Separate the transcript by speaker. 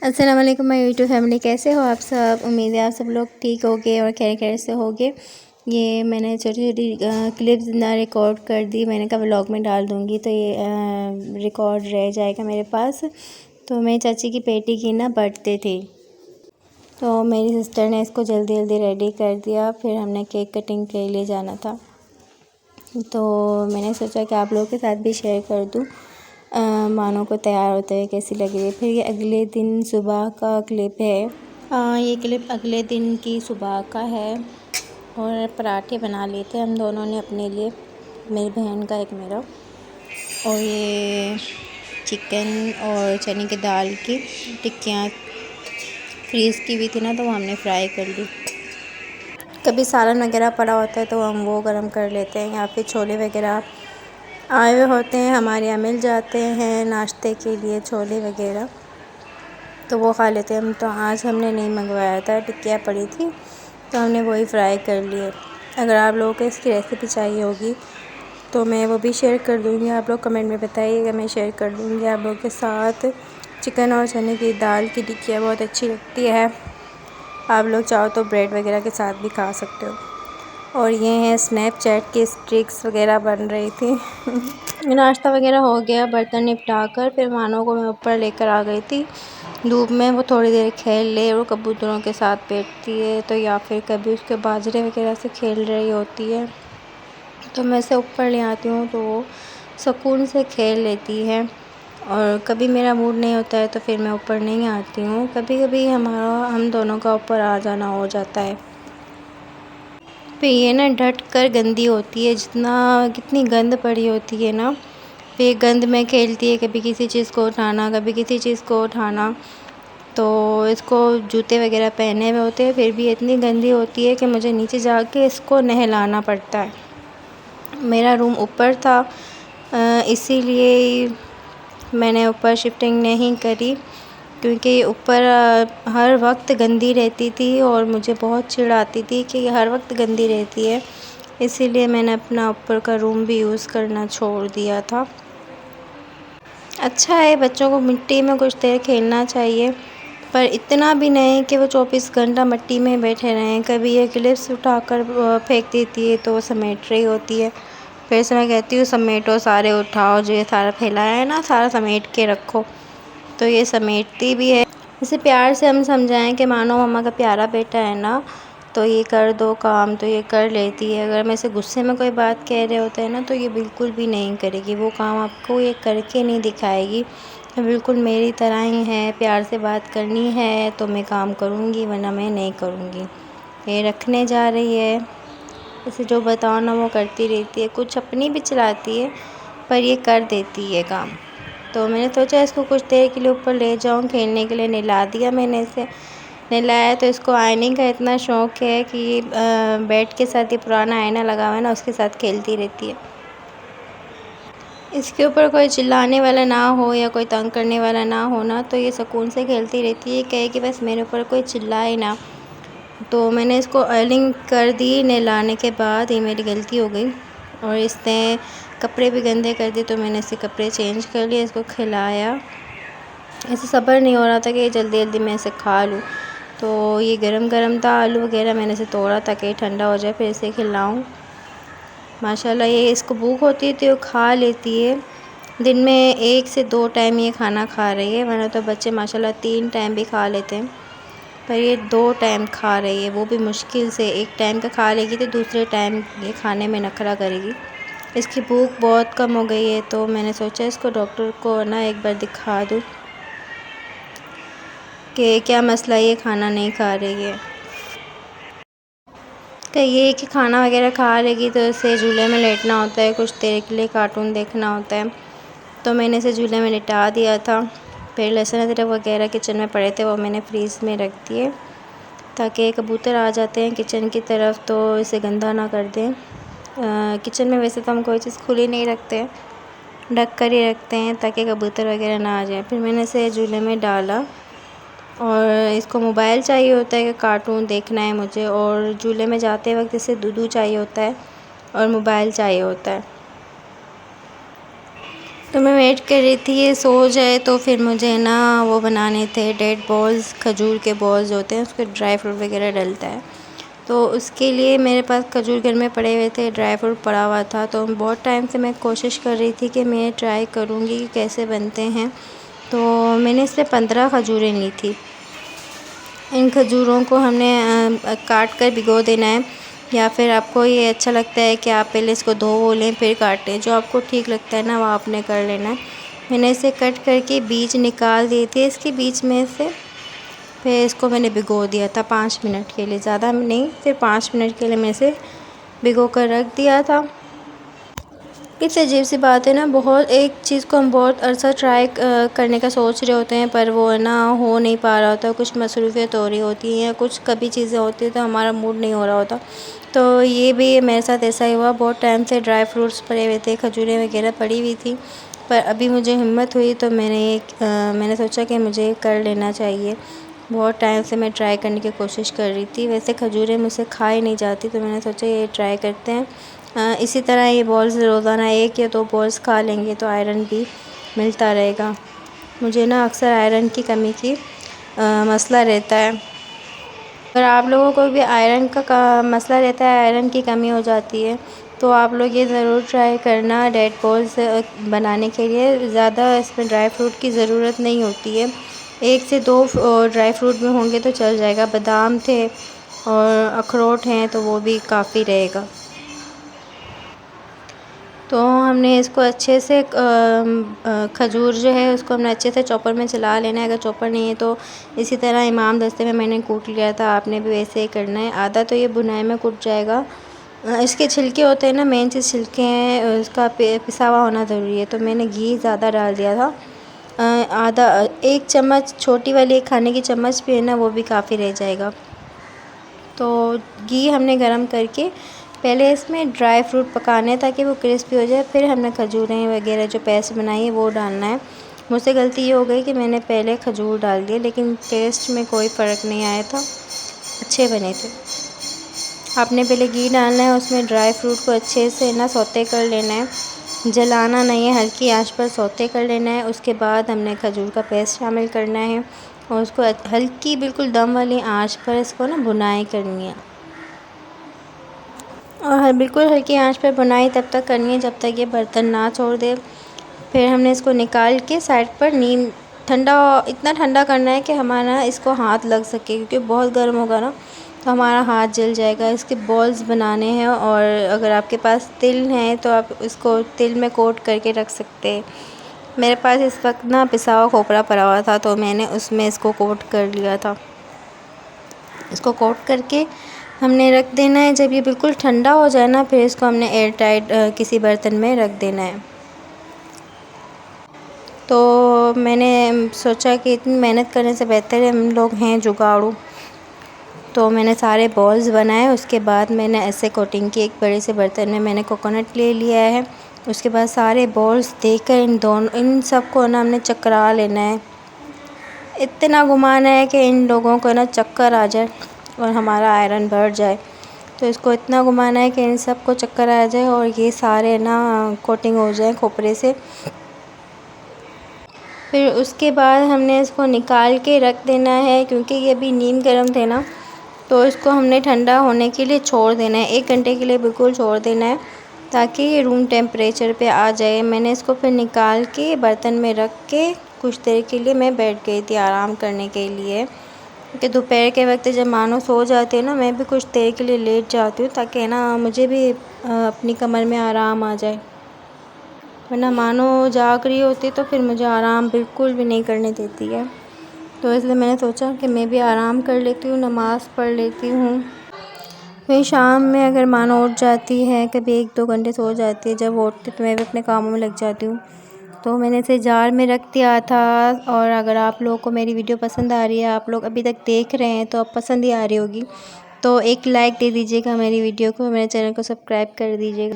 Speaker 1: अस्सलाम वालेकुम my YouTube family, कैसे हो आप सब। उम्मीद है आप सब लोग ठीक होगे और खैर खैर से होगे। ये मैंने छोटी छोटी क्लिप्स ना रिकॉर्ड कर दी, मैंने कहा व्लॉग में डाल दूँगी तो ये रिकॉर्ड रह जाएगा मेरे पास। तो मेरी चाची की बेटी की ना बर्थडे थी, तो मेरी सिस्टर ने इसको जल्दी जल्दी रेडी कर दिया। फिर हमने केक कटिंग के लिए जाना था, तो मैंने सोचा कि आप लोगों के साथ भी शेयर कर दूँ मानो को तैयार होते हुए कैसी लग रही है। फिर ये अगले दिन सुबह का क्लिप है। ये क्लिप अगले दिन की सुबह का है और पराठे बना लिए थे हम दोनों ने अपने लिए, मेरी बहन का एक मेरा। और ये चिकन और चने की दाल की टिक्कियाँ फ्रीज़ की हुई थी ना, तो वो हमने फ्राई कर ली। कभी सालन वगैरह पड़ा होता है तो हम वो गरम कर लेते हैं, या फिर छोले वगैरह आए हुए होते हैं हमारे यहाँ, मिल जाते हैं नाश्ते के लिए छोले वगैरह, तो वो खा लेते हैं हम। तो आज हमने नहीं मंगवाया था, टिक्कियाँ पड़ी थी तो हमने वही फ्राई कर लिए। अगर आप लोगों को इसकी रेसिपी चाहिए होगी तो मैं वो भी शेयर कर दूँगी, आप लोग कमेंट में बताइएगा, मैं शेयर कर दूँगी आप लोगों के साथ। चिकन और चने की दाल की टिक्कियाँ बहुत अच्छी लगती है, आप लोग चाहो तो ब्रेड वगैरह के साथ भी खा सकते हो। और ये है स्नैपचैट की स्ट्रिक्स वगैरह बन रही थी। नाश्ता वगैरह हो गया, बर्तन निपटा कर फिर मानो को मैं ऊपर लेकर आ गई थी धूप में। वो थोड़ी देर खेल ले, वो कबूतरों के साथ बैठती है, तो या फिर कभी उसके बाजरे वगैरह से खेल रही होती है, तो मैं इसे ऊपर ले आती हूँ तो वो सुकून से खेल लेती है। और कभी मेरा मूड नहीं होता है तो फिर मैं ऊपर नहीं आती हूँ, कभी कभी हम दोनों का ऊपर आ जाना हो जाता है। फिर ये ना ढट कर गंदी होती है, कितनी गंद पड़ी होती है ना, फिर गंद में खेलती है, कभी किसी चीज़ को उठाना कभी किसी चीज़ को उठाना। तो इसको जूते वगैरह पहने हुए होते हैं, फिर भी इतनी गंदी होती है कि मुझे नीचे जाके इसको नहलाना पड़ता है। मेरा रूम ऊपर था, इसीलिए मैंने ऊपर शिफ्टिंग नहीं करी, क्योंकि ऊपर हर वक्त गंदी रहती थी और मुझे बहुत चिढ़ आती थी कि हर वक्त गंदी रहती है, इसीलिए मैंने अपना ऊपर का रूम भी यूज़ करना छोड़ दिया था। अच्छा है, बच्चों को मिट्टी में कुछ देर खेलना चाहिए, पर इतना भी नहीं कि वो 24 घंटा मिट्टी में बैठे रहें। कभी ये क्लिप्स उठाकर फेंक देती है तो समेट रही होती है, फिर से मैं कहती हूँ समेटो, सारे उठाओ, जो ये सारा फैलाया है ना सारा समेट के रखो, तो ये समेटती भी है। इसे प्यार से हम समझाएं कि मानो मम्मा का प्यारा बेटा है ना, तो ये कर दो काम, तो ये कर लेती है। अगर मैं इसे गुस्से में कोई बात कह रहे होते हैं ना, तो ये बिल्कुल भी नहीं करेगी, वो काम आपको ये करके नहीं दिखाएगी। ये बिल्कुल मेरी तरह ही है, प्यार से बात करनी है तो मैं काम करूँगी, वरना मैं नहीं करूँगी। ये रखने जा रही है, इसे जो बताओ ना वो करती रहती है, कुछ अपनी भी चलाती है पर ये कर देती है काम। तो मैंने सोचा इसको कुछ देर के लिए ऊपर ले जाऊं खेलने के लिए, नहला दिया मैंने इसे। नहलाया तो इसको आईने का इतना शौक़ है कि बेड के साथ ही पुराना आईना लगा हुआ है ना, उसके साथ खेलती रहती है। इसके ऊपर कोई चिल्लाने वाला ना हो या कोई तंग करने वाला ना हो ना, तो ये सुकून से खेलती रहती है, कहे कि बस मेरे ऊपर कोई चिल्लाए ना। तो मैंने इसको ऑयलिंग कर दी नहलाने के बाद, ये मेरी गलती हो गई। और इसने कपड़े भी गंदे कर दिए, तो मैंने इसके कपड़े चेंज कर लिए, इसको खिलाया। ऐसे सब्र नहीं हो रहा था कि जल्दी जल्दी मैं इसे खा लूँ, तो ये गरम गरम था आलू वगैरह, मैंने इसे तोड़ा ताकि ये ठंडा हो जाए फिर इसे खिलाऊँ। माशाल्लाह ये इसको भूख होती है तो ये खा लेती है। दिन में 1 से 2 टाइम ये खाना खा रही है, वरना तो बच्चे माशाल्लाह 3 टाइम भी खा लेते हैं, पर ये 2 टाइम खा रही है, वो भी मुश्किल से। 1 टाइम का खा लेगी तो दूसरे टाइम ये खाने में नखरा करेगी। इसकी भूख बहुत कम हो गई है, तो मैंने सोचा इसको डॉक्टर को ना एक बार दिखा दूँ कि क्या मसला, ये खाना नहीं खा रही है। तो ये कि खाना वगैरह खा लेगी तो इसे झूले में लेटना होता है, कुछ देर के लिए कार्टून देखना होता है, तो मैंने इसे झूले में लिटा दिया था। फिर लहसुन अदरक वगैरह किचन में पड़े थे, वो मैंने फ्रीज़ में रख दिए ताकि कबूतर आ जाते हैं किचन की तरफ तो इसे गंदा ना कर दें। किचन में वैसे तो हम कोई चीज़ खुली नहीं रखते, ढक कर ही रखते हैं ताकि कबूतर वगैरह ना आ जाए। फिर मैंने इसे झूले में डाला, और इसको मोबाइल चाहिए होता है कि कार्टून देखना है मुझे, और झूले में जाते वक्त इसे दूधू चाहिए होता है और मोबाइल चाहिए होता है। तो मैं वेट कर रही थी ये सो जाए, तो फिर मुझे ना वो बनाने थे डेट बॉल्स, खजूर के बॉल्स होते हैं, उसके ड्राई फ्रूट वगैरह डलता है। तो उसके लिए मेरे पास खजूर घर में पड़े हुए थे, ड्राई फ्रूट पड़ा हुआ था। तो बहुत टाइम से मैं कोशिश कर रही थी कि मैं ट्राई करूँगी कि कैसे बनते हैं। तो मैंने इससे 15 खजूरें ली थी। इन खजूरों को हमने काट कर भिगो देना है, या फिर आपको ये अच्छा लगता है कि आप पहले इसको धो लें फिर काटें, जो आपको ठीक लगता है ना वो आपने कर लेना है। मैंने इसे कट करके बीज निकाल दिए थे इसके बीच में से। फिर इसको मैंने भिगो दिया था 5 मिनट के लिए, ज़्यादा नहीं, फिर 5 मिनट के लिए मैं इसे भिगो कर रख दिया था। कितनी अजीब सी बात है ना, बहुत एक चीज़ को हम बहुत अरसा ट्राई करने का सोच रहे होते हैं, पर वो है ना हो नहीं पा रहा होता, कुछ मसरूफ़ियत हो रही होती हैं, कुछ कभी चीज़ें होती हैं तो हमारा मूड नहीं हो रहा होता। तो ये भी मेरे साथ ऐसा ही हुआ, बहुत टाइम से ड्राई फ्रूट्स पड़े हुए थे, खजूरें वगैरह पड़ी हुई थी, पर अभी मुझे हिम्मत हुई तो मैंने सोचा कि मुझे कर लेना चाहिए। बहुत टाइम से मैं ट्राई करने की कोशिश कर रही थी। वैसे खजूरें मुझसे खाई नहीं जाती, तो मैंने सोचा ये ट्राई करते हैं। इसी तरह ये बॉल्स रोज़ाना 1 या 2 बॉल्स खा लेंगे तो आयरन भी मिलता रहेगा। मुझे ना अक्सर आयरन की कमी की मसला रहता है। अगर आप लोगों को भी आयरन का मसला रहता है, आयरन की कमी हो जाती है, तो आप लोग ये ज़रूर ट्राई करना डेट बॉल्स बनाने के लिए। ज़्यादा इसमें ड्राई फ्रूट की ज़रूरत नहीं होती है, 1 से 2 ड्राई फ्रूट में होंगे तो चल जाएगा। बादाम थे और अखरोट हैं तो वो भी काफ़ी रहेगा। तो हमने इसको अच्छे से खजूर जो है उसको हमने अच्छे से चॉपर में चला लेना है। अगर चॉपर नहीं है तो इसी तरह इमाम दस्ते में मैंने कूट लिया था, आपने भी वैसे ही करना है। आधा तो ये भुनाई में कूट जाएगा। इसके छिलके होते हैं ना, मेन चीज़ छिलके हैं, उसका पिसा हुआ होना ज़रूरी है। तो मैंने घी ज़्यादा डाल दिया था, आधा 1 चम्मच, छोटी वाली एक खाने की चम्मच भी है ना वो भी काफ़ी रह जाएगा। तो घी हमने गरम करके पहले इसमें ड्राई फ्रूट पकाने ताकि वो क्रिस्पी हो जाए, फिर हमने खजूरें वगैरह जो पेस्ट बनाई है वो डालना है। मुझसे गलती ये हो गई कि मैंने पहले खजूर डाल दिए, लेकिन टेस्ट में कोई फ़र्क नहीं आया था, अच्छे बने थे। आपने पहले घी डालना है, उसमें ड्राई फ्रूट को अच्छे से ना सौते कर लेना है, जलाना नहीं है, हल्की आंच पर सौते कर लेना है। उसके बाद हमने खजूर का पेस्ट शामिल करना है और उसको हल्की बिल्कुल दम वाली आंच पर इसको ना भुनाई करनी है, और बिल्कुल हल्की आंच पर भुनाई तब तक करनी है जब तक ये बर्तन ना छोड़ दे। फिर हमने इसको निकाल के साइड पर ठंडा, इतना ठंडा करना है कि हमारा इसको हाथ लग सके, क्योंकि बहुत गर्म होगा ना तो हमारा हाथ जल जाएगा। इसके बॉल्स बनाने हैं, और अगर आपके पास तिल है तो आप इसको तिल में कोट करके रख सकते हैं। मेरे पास इस वक्त ना पिसा हुआ खोपरा पड़ा हुआ था तो मैंने उसमें इसको कोट कर लिया था। इसको कोट करके हमने रख देना है। जब ये बिल्कुल ठंडा हो जाए ना, फिर इसको हमने एयर टाइट किसी बर्तन में रख देना है। तो मैंने सोचा कि इतनी मेहनत करने से बेहतर है हम लोग हैं जुगाड़ू, तो मैंने सारे बॉल्स बनाए। उसके बाद मैंने ऐसे कोटिंग की, एक बड़े से बर्तन में मैंने कोकोनट ले लिया है। उसके बाद सारे बॉल्स देकर इन सबको ना हमने चकरा लेना है, इतना घुमाना है कि इन लोगों को ना चक्कर आ जाए और हमारा आयरन बढ़ जाए। तो इसको इतना घुमाना है कि इन सब को चक्कर आ जाए और ये सारे ना कोटिंग हो जाए खोपरे से। फिर उसके बाद हमने इसको निकाल के रख देना है, क्योंकि ये भी नीम गर्म थे ना, तो इसको हमने ठंडा होने के लिए छोड़ देना है, 1 घंटे के लिए बिल्कुल छोड़ देना है ताकि ये रूम टेम्परेचर पे आ जाए। मैंने इसको फिर निकाल के बर्तन में रख के कुछ देर के लिए मैं बैठ गई थी आराम करने के लिए, क्योंकि दोपहर के वक्त जब मानो सो जाती है ना, मैं भी कुछ देर के लिए लेट जाती हूँ ताकि ना मुझे भी अपनी कमर में आराम आ जाए, वरना मानो जाग रही होती तो फिर मुझे आराम बिल्कुल भी नहीं करने देती है। तो इसलिए मैंने सोचा कि मैं भी आराम कर लेती हूँ, नमाज़ पढ़ लेती हूँ। फिर शाम में अगर मानो उठ जाती है, कभी 1-2 घंटे सो जाती है, जब उठती तो मैं भी अपने कामों में लग जाती हूँ। तो मैंने इसे जार में रख दिया था। और अगर आप लोगों को मेरी वीडियो पसंद आ रही है, आप लोग अभी तक देख रहे हैं तो अब पसंद ही आ रही होगी, तो एक लाइक दे दीजिएगा मेरी वीडियो को, मेरे चैनल को सब्सक्राइब कर दीजिएगा।